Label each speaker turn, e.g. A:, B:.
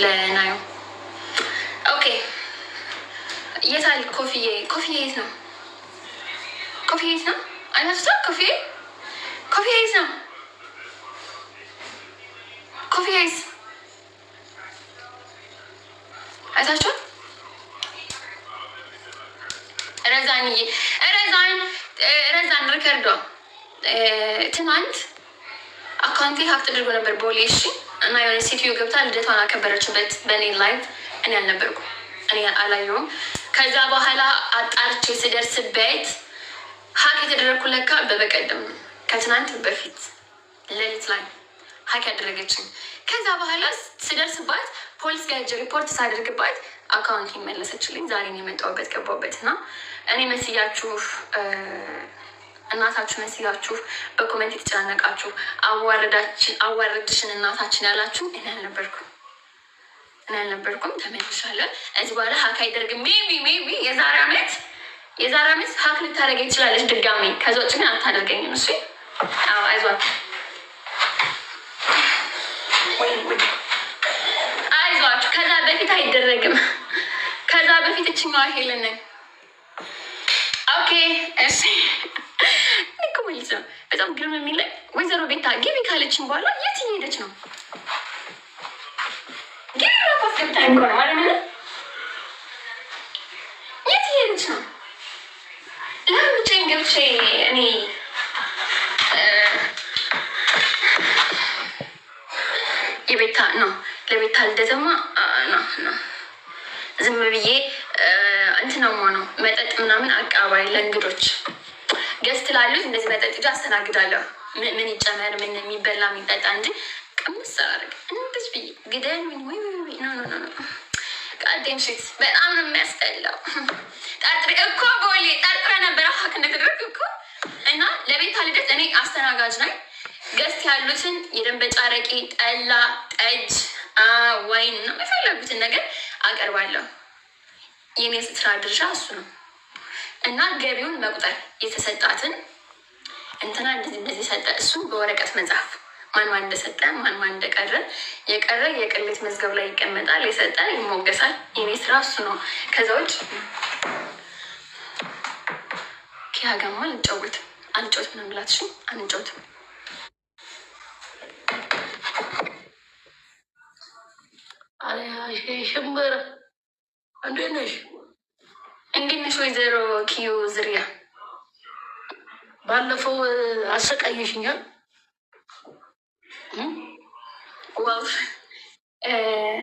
A: ለናዩ ኦኬ። የታል ኮፍዬ? ኮፍዬ የት ነው? ኮፍዬ የት ነው? አይነፍታ ኮፍዬ ኮፍዬ የት ነው? ኮፍዬ የት አይታችኋል? ረዛንዬ ረዛን ሪከርዷ ትናንት አካውንቴ ሀብት አድርጎ ነበር ቦሌ። እሺ እና የሆነ ሴትዮ ገብታ ልደቷን አከበረችበት በእኔ ላይቭ። እኔ አልነበርኩም፣ እኔ አላየሁም። ከዛ በኋላ አጣርቼ ስደርስበት ሀክ የተደረግኩ ለካ በበቀደም ከትናንት በፊት ሌሊት ላይ ሀክ ያደረገችኝ። ከዛ በኋላ ስደርስባት ፖሊስ ጋር ሄጄ ሪፖርት ሳደርግባት አካውንት ይመለሰችልኝ። ዛሬ የመጣሁበት ገባሁበት እና እኔ መስያችሁ እናታችሁ መስያችሁ በኮሜንት የተጨናነቃችሁ አዋረድሽን እናታችን ያላችሁ እኔ አልነበርኩም። ተመልሻለሁ። እዚህ በኋላ ሀክ አይደርግም። ሜቢ የዛሬ ዓመት ሀክ ልታደርገኝ ትችላለች ድጋሚ። ከዛ ውጭ ግን አታደርገኝም። እሱ አይዟችሁ አይዟችሁ። ከዛ በፊት አይደረግም። ከዛ በፊት እችኛዋ ሄለን ኦኬ። እሺ እኮ ማለት ነው። በጣም ግርም የሚለኝ ወይዘሮ ቤታ ግቢ ካለችን በኋላ የት እየሄደች ነው? ግቢ ራኳስ ገብታ እኮ ነው ማለት ነው። የት እየሄደች ነው? ለምን ብቻዬን ገብቼ እኔ የቤታ ነው ለቤታ ልደተማ ነው ዝም ብዬ እንትናማ ነው መጠጥ ምናምን አቀባባይ ለእንግዶች ገዝት ላሉት እንደዚህ መጠጥ ጃ አስተናግዳለሁ። ምን ይጨመር ምን የሚበላ የሚጠጣ እንጂ ቅምስ አላደርግ እንደዚህ ብዬ ግደን ወይ ነው ቃዴም ሽት በጣም ነው የሚያስጠላው። ጠርጥሬ እኮ ቦሌ ጠርጥሬ ነበረ ሀክ እንደተደረግ እኮ እና ለቤታ ልደት እኔ አስተናጋጅ ነኝ። ገዝት ያሉትን የደንበጫ አረቄ፣ ጠላ፣ ጠጅ፣ ዋይን ነው የፈለጉትን ነገር አቀርባለሁ። የኔ ስራ ድርሻ እሱ ነው እና ገቢውን መቁጠር የተሰጣትን እንትና እንደዚህ ሰጠ፣ እሱን በወረቀት መጻፍ፣ ማን እንደሰጠ ማን እንደቀረ የቀረ የቅሌት መዝገብ ላይ ይቀመጣል። የሰጠ ይሞገሳል። የኔ ስራ እሱ ነው። ከዛ ውጭ ኪያገማ አልጫወትም ነው ብላት አንጫወትም። ሽምብር እንዴት ነሽ? ወይዘሮ ኪዩ ዝርያ? ባለፈው አሰቃየሽኛል። ዋው